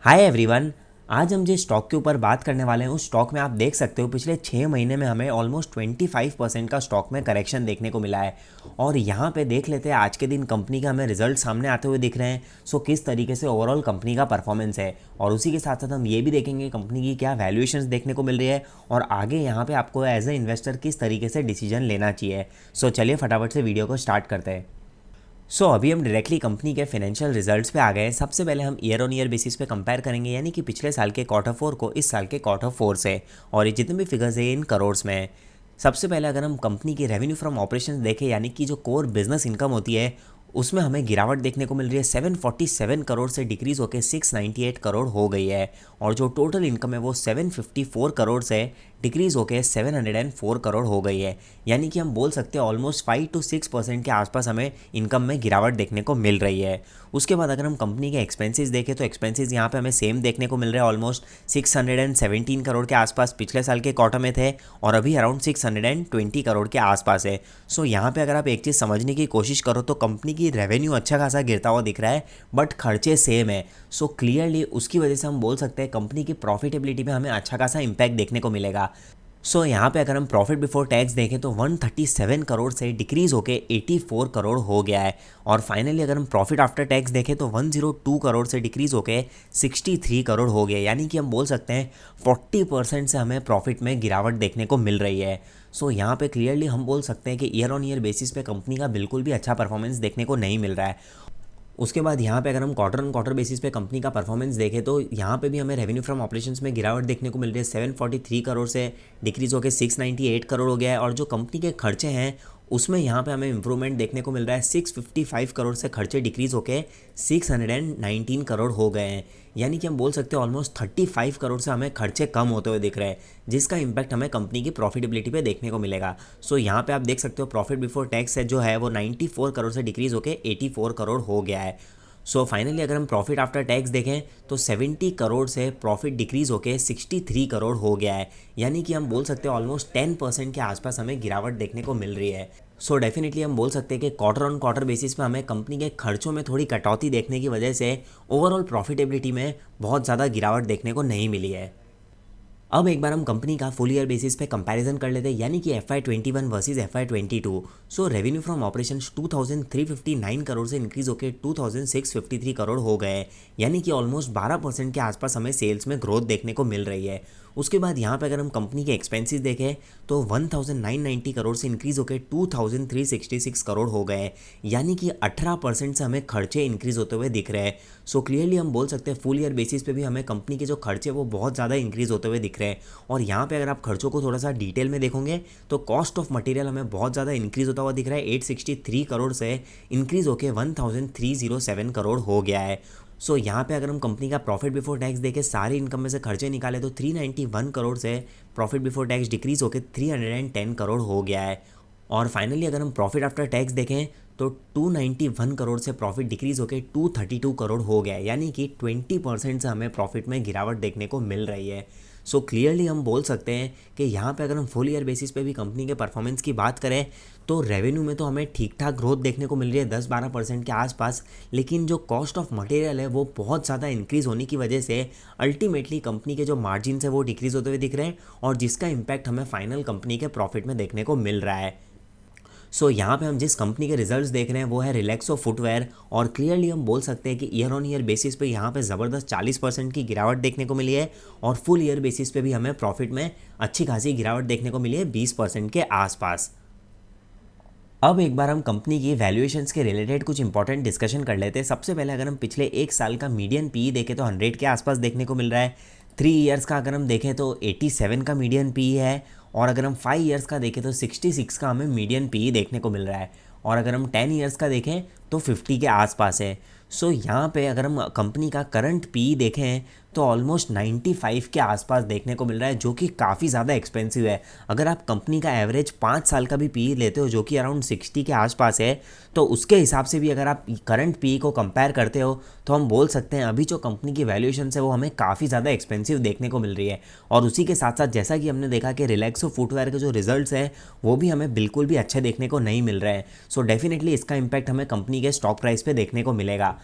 Hi everyone. आज हम जिस स्टॉक के ऊपर बात करने वाले हैं उस स्टॉक में आप देख सकते हो पिछले 6 महीने में हमें ऑलमोस्ट 25% का स्टॉक में करेक्शन देखने को मिला है। और यहाँ पे देख लेते हैं आज के दिन कंपनी का हमें रिजल्ट सामने आते हुए दिख रहे हैं। सो किस तरीके से ओवरऑल कंपनी का परफॉर्मेंस है और उसी के साथ साथ हम ये भी देखेंगे कंपनी की क्या वैल्यूएशंस देखने को मिल रही है और आगे यहाँ पे आपको एज ए इन्वेस्टर किस तरीके से डिसीजन लेना चाहिए। सो चलिए फटाफट से वीडियो को स्टार्ट करते हैं। अभी हम डायरेक्टली कंपनी के फाइनेंशियल रिजल्ट्स पे आ गए। सबसे पहले हम ईयर ऑन ईयर बेसिस पे कंपेयर करेंगे, यानी कि पिछले साल के क्वार्टर 4 को इस साल के क्वार्टर 4 से, और ये जितने भी फिगर्स है इन करोड़्स में है। सबसे पहले अगर हम कंपनी की रेवेन्यू फ्रॉम ऑपरेशंस देखें, यानी कि जो कोर बिजनेस इनकम होती है, उसमें हमें गिरावट देखने को मिल रही है। 747 करोड़ से डिक्रीज़ होकर 698 करोड़ हो गई है। और जो टोटल इनकम है वो 754 करोड़ से डिक्रीज़ होकर 704 करोड़ हो गई है। यानी कि हम बोल सकते हैं ऑलमोस्ट 5 to 6% के आसपास हमें इनकम में गिरावट देखने को मिल रही है। उसके बाद अगर हम कंपनी के एक्सपेंसेस देखें तो एक्सपेंसेस यहाँ पे हमें सेम देखने को मिल रहे हैं। ऑलमोस्ट 617 करोड़ के आसपास पिछले साल के क्वार्टर में थे और अभी अराउंड 620 करोड़ के आसपास है। यहाँ पे अगर आप एक चीज़ समझने की कोशिश करो तो कंपनी की रेवेन्यू अच्छा खासा गिरता हुआ दिख रहा है, बट खर्चे सेम है। क्लियरली उसकी वजह से हम बोल सकते हैं कंपनी की प्रॉफिटेबिलिटी में हमें अच्छा खासा इंपैक्ट देखने को मिलेगा। यहाँ पे अगर हम प्रॉफिट बिफोर टैक्स देखें तो 137 करोड़ से डिक्रीज़ होके 84 करोड़ हो गया है। और फाइनली अगर हम प्रॉफिट आफ्टर टैक्स देखें तो 102 करोड़ से डिक्रीज़ होके 63 करोड़ हो गया। यानी कि हम बोल सकते हैं 40% से हमें प्रॉफिट में गिरावट देखने को मिल रही है। यहाँ पे क्लियरली हम बोल सकते हैं कि ईयर ऑन ईयर बेसिस पे कंपनी का बिल्कुल भी अच्छा परफॉर्मेंस देखने को नहीं मिल रहा है। उसके बाद यहाँ पे अगर हम क्वार्टर ऑन क्वार्टर बेसिस पे कंपनी का परफॉर्मेंस देखें तो यहाँ पे भी हमें रेवेन्यू फ्रॉम ऑपरेशंस में गिरावट देखने को मिल रही है। 743 करोड़ से डिक्रीज़ होकर 698 करोड़ हो गया है। और जो कंपनी के खर्चे हैं उसमें यहाँ पे हमें इंप्रूवमेंट देखने को मिल रहा है। 655 करोड़ से खर्चे डिक्रीज़ होकर 619 करोड़ हो गए हैं। यानी कि हम बोल सकते हैं ऑलमोस्ट 35 करोड़ से हमें खर्चे कम होते हुए दिख रहे हैं, जिसका इंपैक्ट हमें कंपनी की प्रॉफिटेबिलिटी पे देखने को मिलेगा। यहाँ पे आप देख सकते हो प्रॉफिट बिफोर टैक्स है जो है वो 94 करोड़ से डिक्रीज़ होकर 84 करोड़ हो गया है। फाइनली अगर हम प्रॉफिट आफ्टर टैक्स देखें तो 70 करोड़ से प्रॉफिट डिक्रीज़ होकर 63 करोड़ हो गया है। यानी कि हम बोल सकते हैं ऑलमोस्ट 10% के आसपास हमें गिरावट देखने को मिल रही है। डेफिनेटली हम बोल सकते हैं कि क्वार्टर ऑन क्वार्टर बेसिस पे हमें कंपनी के खर्चों में थोड़ी कटौती देखने की वजह से ओवरऑल प्रॉफिटेबिलिटी में बहुत ज़्यादा गिरावट देखने को नहीं मिली है। अब एक बार हम कंपनी का फुल ईयर बेसिस पे कंपैरिजन कर लेते हैं, यानी कि FY21 versus FY22। Revenue from operation 2359 crore से इंक्रीज होकर 2653 करोड़ हो गए। यानी कि ऑलमोस्ट 12% के आसपास हमें सेल्स में ग्रोथ देखने को मिल रही है। उसके बाद यहाँ पे अगर हम कंपनी के एक्सपेंसेस देखें तो 1990 करोड़ से इंक्रीज होकर 2366 करोड़ हो गए। यानी कि 18% से हमें खर्चे इंक्रीज होते हुए दिख रहे हैं। क्लियरली हम बोल सकते हैं फुल ईयर बेसिस पे भी हमें कंपनी के जो खर्चे वो बहुत ज़्यादा इंक्रीज होते हुए दिख रहे हैं। और यहाँ पे अगर आप खर्चों को थोड़ा सा डिटेल में देखोगे तो कॉस्ट ऑफ मटेरियल हमें बहुत ज़्यादा इंक्रीज होता हुआ दिख रहा है। 863 करोड़ से इंक्रीज होकर 1307 करोड़ हो गया है। यहाँ पे अगर हम कंपनी का प्रॉफिट बिफोर टैक्स देखें, सारी इनकम में से खर्चे निकाले तो 391 करोड़ से प्रॉफिट बिफोर टैक्स डिक्रीज होकर 310 करोड़ हो गया है। और फाइनली अगर हम प्रॉफिट आफ्टर टैक्स देखें तो 291 करोड़ से प्रॉफिट डिक्रीज होकर 232 करोड़ हो गया है। यानी कि 20% से हमें प्रॉफिट में गिरावट देखने को मिल रही है। क्लियरली हम बोल सकते हैं कि यहाँ पे अगर हम फुल ईयर बेसिस पे भी कंपनी के परफॉर्मेंस की बात करें तो रेवेन्यू में तो हमें ठीक ठाक ग्रोथ देखने को मिल रही है 10-12% के आसपास, लेकिन जो कॉस्ट ऑफ मटेरियल है वो बहुत ज़्यादा इंक्रीज़ होने की वजह से अल्टीमेटली कंपनी के जो मार्जिन है वो डिक्रीज़ होते हुए दिख रहे हैं, और जिसका इम्पैक्ट हमें फाइनल कंपनी के प्रॉफिट में देखने को मिल रहा है। यहाँ पे हम जिस कंपनी के रिजल्ट्स देख रहे हैं वो है रिलैक्सो फुटवेयर। और क्लियरली हम बोल सकते हैं कि ईयर ऑन ईयर बेसिस पे यहाँ पे ज़बरदस्त 40% की गिरावट देखने को मिली है। और फुल ईयर बेसिस पे भी हमें प्रॉफिट में अच्छी खासी गिरावट देखने को मिली है 20% के आसपास। अब एक बार हम कंपनी की वैल्यूएशंस के रिलेटेड कुछ इंपॉर्टेंट डिस्कशन कर लेते हैं। सबसे पहले अगर हम पिछले एक साल का मीडियन पी देखें तो 100 के आसपास देखने को मिल रहा है। 3 ईयर्स का अगर हम देखें तो 87 का मीडियन पी है। और अगर हम 5 ईयर्स का देखें तो 66 का हमें मीडियन पी देखने को मिल रहा है। और अगर हम 10 ईयर्स का देखें तो 50 के आसपास है। यहाँ पे अगर हम कंपनी का करंट पी देखें तो ऑलमोस्ट 95 के आसपास देखने को मिल रहा है, जो कि काफ़ी ज़्यादा एक्सपेंसिव है। अगर आप कंपनी का एवरेज 5 साल का भी पी लेते हो जो कि अराउंड 60 के आसपास है, तो उसके हिसाब से भी अगर आप करंट पी को कंपेयर करते हो तो हम बोल सकते हैं अभी जो कंपनी की वैल्यूएशन है वो हमें काफ़ी ज़्यादा एक्सपेंसिव देखने को मिल रही है। और उसी के साथ साथ जैसा कि हमने देखा कि रिलैक्सो फुटवेयर के जो रिजल्ट्स हैं वो भी हमें बिल्कुल भी अच्छे देखने को नहीं मिल रहे हैं। डेफिनेटली इसका इम्पैक्ट हमें कंपनी के स्टॉक प्राइस पे देखने को मिलेगा।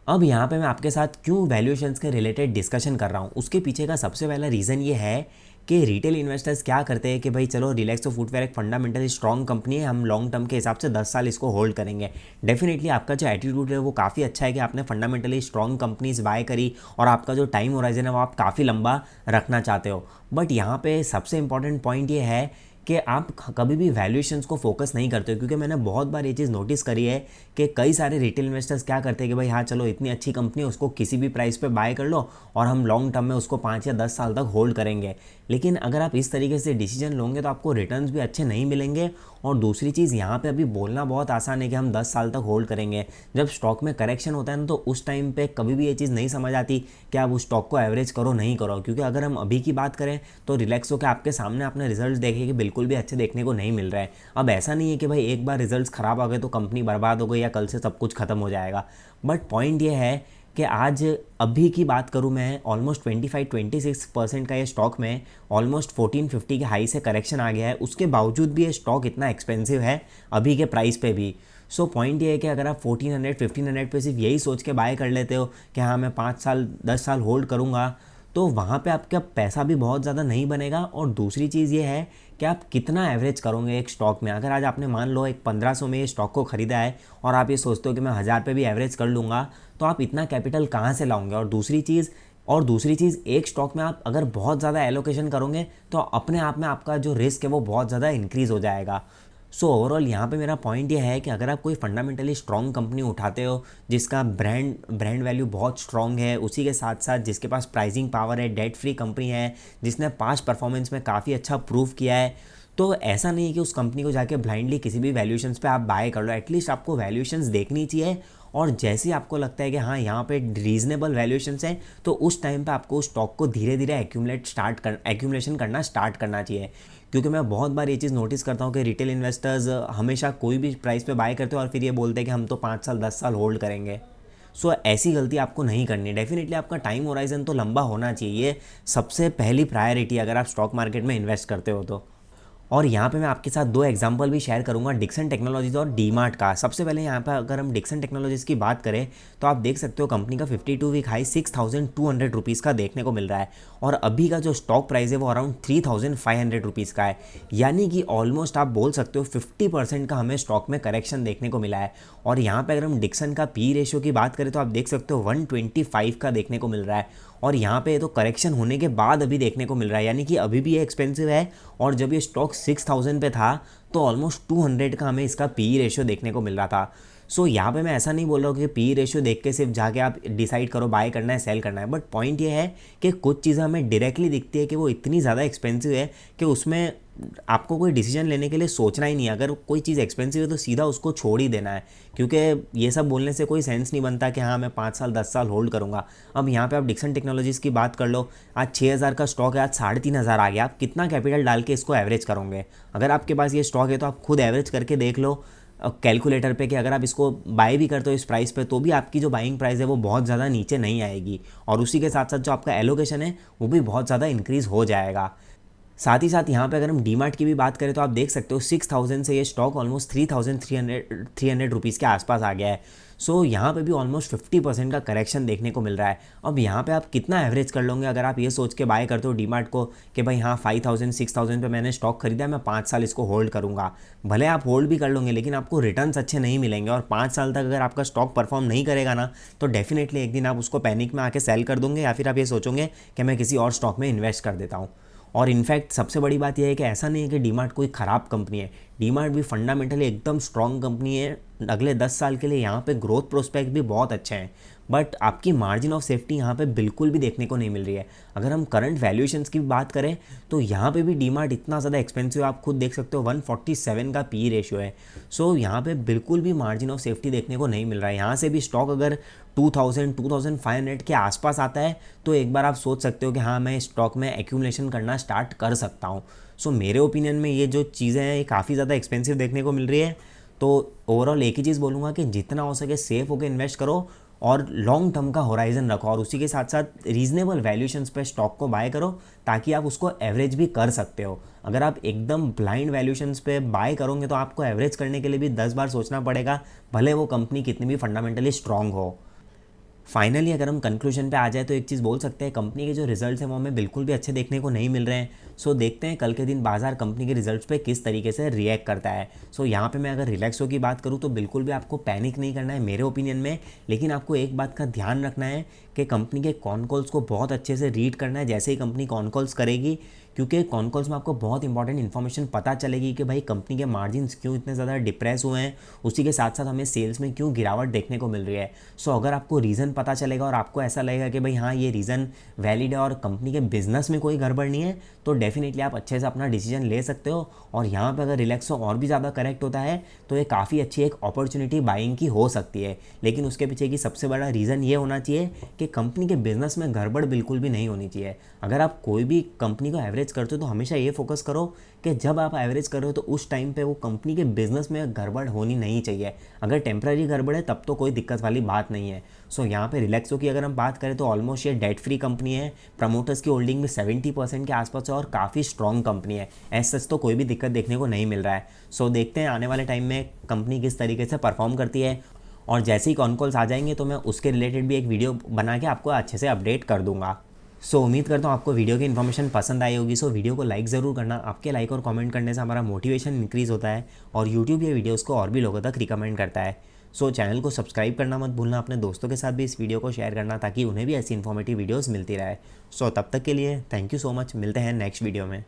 अब यहाँ पे मैं आपके साथ क्यों वैल्यूएशंस के रिलेटेड डिस्कशन कर रहा हूँ, उसके पीछे का सबसे पहला रीज़न ये है कि रिटेल इन्वेस्टर्स क्या करते हैं कि भाई चलो रिलैक्सो फुटवेयर एक फंडामेंटली स्ट्रॉन्ग कंपनी है, हम लॉन्ग टर्म के हिसाब से 10 साल इसको होल्ड करेंगे। डेफिनेटली आपका जो एटीट्यूड है वो काफ़ी अच्छा है कि आपने फंडामेंटली स्ट्रॉन्ग कंपनीज बाय करी और आपका जो टाइम होराइजन है वो आप काफ़ी लंबा रखना चाहते हो। बट यहाँ पे सबसे इंपॉर्टेंट पॉइंट ये है कि आप कभी भी वैल्यूएशंस को फोकस नहीं करते हो, क्योंकि मैंने बहुत बार ये चीज़ नोटिस करी है कि कई सारे रिटेल इन्वेस्टर्स क्या करते हैं कि भाई हाँ चलो इतनी अच्छी कंपनी है उसको किसी भी प्राइस पे बाय कर लो और हम लॉन्ग टर्म में उसको 5 या 10 साल तक होल्ड करेंगे। लेकिन अगर आप इस तरीके से डिसीजन लोगे तो आपको रिटर्न्स भी अच्छे नहीं मिलेंगे। और दूसरी चीज़ यहाँ पे अभी बोलना बहुत आसान है कि हम 10 साल तक होल्ड करेंगे, जब स्टॉक में करेक्शन होता है ना तो उस टाइम पे कभी भी ये चीज़ नहीं समझ आती कि आप उस स्टॉक को एवरेज करो नहीं करो। क्योंकि अगर हम अभी की बात करें तो रिलैक्सो के आपके सामने आपने रिजल्ट्स देखे कि बिल्कुल भी अच्छे देखने को नहीं मिल रहे हैं। अब ऐसा नहीं है कि भाई एक बार रिजल्ट्स ख़राब आ गए तो कंपनी बर्बाद हो गई या कल से सब कुछ ख़त्म हो जाएगा। बट पॉइंट ये है कि आज अभी की बात करूं मैं ऑलमोस्ट 25-26% का ये स्टॉक में ऑलमोस्ट 1450 के हाई से करेक्शन आ गया है, उसके बावजूद भी ये स्टॉक इतना एक्सपेंसिव है अभी के प्राइस पे भी। सो पॉइंट ये है कि अगर आप 1400-1500 पे सिर्फ यही सोच के बाय कर लेते हो कि हाँ मैं 5 साल 10 साल होल्ड करूँगा, तो वहाँ पे आपका पैसा भी बहुत ज़्यादा नहीं बनेगा। और दूसरी चीज़ ये है कि आप कितना एवरेज करोगे एक स्टॉक में। अगर आज आपने मान लो एक 1500 में ये स्टॉक को ख़रीदा है और आप ये सोचते हो कि मैं 1000 पे भी एवरेज कर लूँगा, तो आप इतना कैपिटल कहाँ से लाओगे। और दूसरी चीज़ एक स्टॉक में आप अगर बहुत ज़्यादा एलोकेशन करोगे तो अपने आप में आपका जो रिस्क है वो बहुत ज़्यादा इंक्रीज़ हो जाएगा। सो ओवरऑल यहाँ पे मेरा पॉइंट ये है कि अगर आप कोई फंडामेंटली स्ट्रॉन्ग कंपनी उठाते हो जिसका ब्रांड वैल्यू बहुत स्ट्रॉन्ग है, उसी के साथ साथ जिसके पास प्राइसिंग पावर है, डेट फ्री कंपनी है, जिसने पास्ट परफॉर्मेंस में काफ़ी अच्छा प्रूव किया है, तो ऐसा नहीं है कि उस कंपनी को जाके ब्लाइंडली किसी भी वैल्यूएशंस पे आप बाय कर लो। एटलीस्ट आपको वैल्यूएशंस देखनी चाहिए और जैसे ही आपको लगता है कि हाँ यहाँ पे रीजनेबल वैल्यूएशंस हैं तो उस टाइम पे आपको उस स्टॉक को धीरे धीरे एक्यूमुलेशन करना स्टार्ट करना चाहिए। क्योंकि मैं बहुत बार ये चीज़ नोटिस करता हूँ कि रिटेल इन्वेस्टर्स हमेशा कोई भी प्राइस पे बाय करते हैं और फिर ये बोलते हैं कि हम तो 5 साल 10 साल होल्ड करेंगे। सो ऐसी गलती आपको नहीं करनी। डेफिनेटली आपका टाइम होराइजन तो लंबा होना चाहिए, ये सबसे पहली प्रायोरिटी अगर आप स्टॉक मार्केट में इन्वेस्ट करते हो तो। और यहाँ पे मैं आपके साथ दो एग्जांपल भी शेयर करूँगा, डिक्सन टेक्नोलॉजीज़ और डीमार्ट का। सबसे पहले यहाँ पे अगर हम डिक्सन टेक्नोलॉजीज़ की बात करें तो आप देख सकते हो कंपनी का 52 वीक हाई 6200 रुपीज़ का देखने को मिल रहा है और अभी का जो स्टॉक प्राइस है वो अराउंड 3500 रुपीज़ का है। यानी कि ऑलमोस्ट आप बोल सकते हो 50% का हमें स्टॉक में करेक्शन देखने को मिला है। और यहाँ पर अगर हम डिक्सन का पी रेशियो की बात करें तो आप देख सकते हो 125 का देखने को मिल रहा है। और यहाँ पे तो करेक्शन होने के बाद अभी देखने को मिल रहा है, यानी कि अभी भी ये एक्सपेंसिव है। और जब ये स्टॉक 6000 पे था तो ऑलमोस्ट 200 का हमें इसका पी रेशियो देखने को मिल रहा था। सो यहाँ पे मैं ऐसा नहीं बोल रहा हूँ कि पी रेशियो देख के सिर्फ जाके आप डिसाइड करो बाय करना है सेल करना है, बट पॉइंट ये है कि कुछ चीज़ें हमें डायरेक्टली दिखती है कि वो इतनी ज़्यादा एक्सपेंसिव है कि उसमें आपको कोई डिसीजन लेने के लिए सोचना ही नहीं है। अगर कोई चीज़ एक्सपेंसिव है तो सीधा उसको छोड़ ही देना है, क्योंकि ये सब बोलने से कोई सेंस नहीं बनता कि हाँ मैं 5 साल 10 साल होल्ड करूँगा। अब यहाँ पे आप डिक्सन टेक्नोलॉजीज़ की बात कर लो, आज 6000 का स्टॉक है, आज 3500 आ गया, आप कितना कैपिटल डाल के इसको एवरेज करोगे। अगर आपके पास ये स्टॉक है तो आप खुद एवरेज करके देख लो कैलकुलेटर पे कि अगर आप इसको बाय भी करते हो इस प्राइस पे तो भी आपकी जो बाइंग प्राइस है वो बहुत ज़्यादा नीचे नहीं आएगी और उसी के साथ साथ जो आपका एलोकेशन है वो भी बहुत ज़्यादा इंक्रीज़ हो जाएगा। साथ ही साथ यहाँ पे अगर हम डीमार्ट की भी बात करें तो आप देख सकते हो 6000 से ये स्टॉक ऑलमोस्ट 3300 रुपीज़ के आसपास आ गया है। सो यहाँ पे भी ऑलमोस्ट 50% का करेक्शन देखने को मिल रहा है। अब यहाँ पे आप कितना एवरेज कर लोगे अगर आप ये सोच के बाय करते हो डीमार्ट को कि भाई हाँ 5000-6000 पे मैंने स्टॉक खरीदा है, मैं 5 साल इसको होल्ड करूँगा। भले आप होल्ड भी कर लोगे लेकिन आपको रिटर्न्स अच्छे नहीं मिलेंगे और 5 साल तक अगर आपका स्टॉक परफॉर्म नहीं करेगा ना तो डेफिनेटली एक दिन आप उसको पैनिक में आके सेल कर दोगे या फिर आप ये सोचोगे कि मैं किसी और स्टॉक में इन्वेस्ट कर देता हूँ। और इनफैक्ट सबसे बड़ी बात यह है कि ऐसा नहीं है कि डीमार्ट कोई ख़राब कंपनी है, डीमार्ट भी फंडामेंटली एकदम स्ट्रॉन्ग कंपनी है। अगले 10 साल के लिए यहाँ पे ग्रोथ प्रोस्पेक्ट भी बहुत अच्छे हैं, बट आपकी मार्जिन ऑफ सेफ्टी यहाँ पे बिल्कुल भी देखने को नहीं मिल रही है। अगर हम करंट वैल्यूएशंस की बात करें तो यहाँ पे भी डीमार्ट इतना ज़्यादा एक्सपेंसिव, आप खुद देख सकते हो 147 का पी रेशियो है। सो यहाँ पे बिल्कुल भी मार्जिन ऑफ सेफ्टी देखने को नहीं मिल रहा है। यहाँ से भी स्टॉक अगर 2500 के आसपास आता है तो एक बार आप सोच सकते हो कि हाँ मैं स्टॉक में एक्यूमुलेशन करना स्टार्ट कर सकता हूँ। सो मेरे ओपिनियन में ये जो चीज़ें हैं ये काफ़ी ज़्यादा एक्सपेंसिव देखने को मिल रही है। तो ओवरऑल एक ही चीज़ बोलूँगा कि जितना हो सके सेफ होकर इन्वेस्ट करो और लॉन्ग टर्म का होराइजन रखो और उसी के साथ साथ रीजनेबल वैल्यूएशंस पे स्टॉक को बाय करो ताकि आप उसको एवरेज भी कर सकते हो। अगर आप एकदम ब्लाइंड वैल्यूएशंस पे बाय करोगे तो आपको एवरेज करने के लिए भी 10 बार सोचना पड़ेगा, भले वो कंपनी कितनी भी फंडामेंटली स्ट्रांग हो। फाइनली अगर हम कंक्लूजन पे आ जाए तो एक चीज़ बोल सकते हैं, कंपनी के जो रिजल्ट्स हैं वो हमें बिल्कुल भी अच्छे देखने को नहीं मिल रहे हैं। सो देखते हैं कल के दिन बाजार कंपनी के रिजल्ट्स पे किस तरीके से रिएक्ट करता है। सो यहाँ पे मैं अगर रिलैक्सो की बात करूँ तो बिल्कुल भी आपको पैनिक नहीं करना है मेरे ओपिनियन में, लेकिन आपको एक बात का ध्यान रखना है कि कंपनी के कॉन कॉल्स को बहुत अच्छे से रीड करना है जैसे ही कंपनी कॉन कॉल्स करेगी, क्योंकि कॉन कॉल्स में आपको बहुत इंपॉर्टेंट इन्फॉर्मेशन पता चलेगी कि भाई कंपनी के मार्जिन्स क्यों इतने ज़्यादा डिप्रेस हुए हैं, उसी के साथ साथ हमें सेल्स में क्यों गिरावट देखने को मिल रही है। सो अगर आपको रीज़न पता चलेगा और आपको ऐसा लगेगा कि भाई हाँ ये रीज़न वैलिड है और कंपनी के बिजनेस में कोई गड़बड़ नहीं है, तो डेफिनेटली आप अच्छे से अपना डिसीजन ले सकते हो। और यहाँ पे अगर रिलैक्सो और भी ज़्यादा करेक्ट होता है तो ये काफ़ी अच्छी एक अपॉर्चुनिटी बाइंग की हो सकती है, लेकिन उसके पीछे की सबसे बड़ा रीज़न ये होना चाहिए कि कंपनी के बिजनेस में गड़बड़ बिल्कुल भी नहीं होनी चाहिए। अगर आप कोई भी कंपनी को एवरेज करते हो तो हमेशा ये फोकस करो कि जब आप एवरेज कर रहे हो तो उस टाइम पे वो कंपनी के बिजनेस में गड़बड़ होनी नहीं चाहिए। अगर टेम्पररी गड़बड़ है तब तो कोई दिक्कत वाली बात नहीं है। सो यहाँ पे रिलैक्सो की अगर हम बात करें तो ऑलमोस्ट ये डेट फ्री कंपनी है, प्रमोटर्स की होल्डिंग भी 70% के आसपास है और काफ़ी स्ट्रॉन्ग कंपनी है, ऐसा सच तो कोई भी दिक्कत देखने को नहीं मिल रहा है। सो देखते हैं आने वाले टाइम में कंपनी किस तरीके से परफॉर्म करती है, और जैसे ही कॉन कॉल्स आ जाएंगे तो मैं उसके रिलेटेड भी एक वीडियो बना के आपको अच्छे से अपडेट कर दूंगा। सो उम्मीद करता हूँ आपको वीडियो की इन्फॉर्मेशन पसंद आई होगी। सो वीडियो को लाइक ज़रूर करना, आपके लाइक और कमेंट करने से हमारा मोटिवेशन इंक्रीज़ होता है और यूट्यूब ये वीडियोज़ को और भी लोगों तक रिकमेंड करता है। सो चैनल को सब्सक्राइब करना मत भूलना, अपने दोस्तों के साथ भी इस वीडियो को शेयर करना ताकि उन्हें भी ऐसी इन्फॉर्मेटिव वीडियोज़ मिलती रहे। सो तब तक के लिए थैंक यू सो मच, मिलते हैं नेक्स्ट वीडियो में।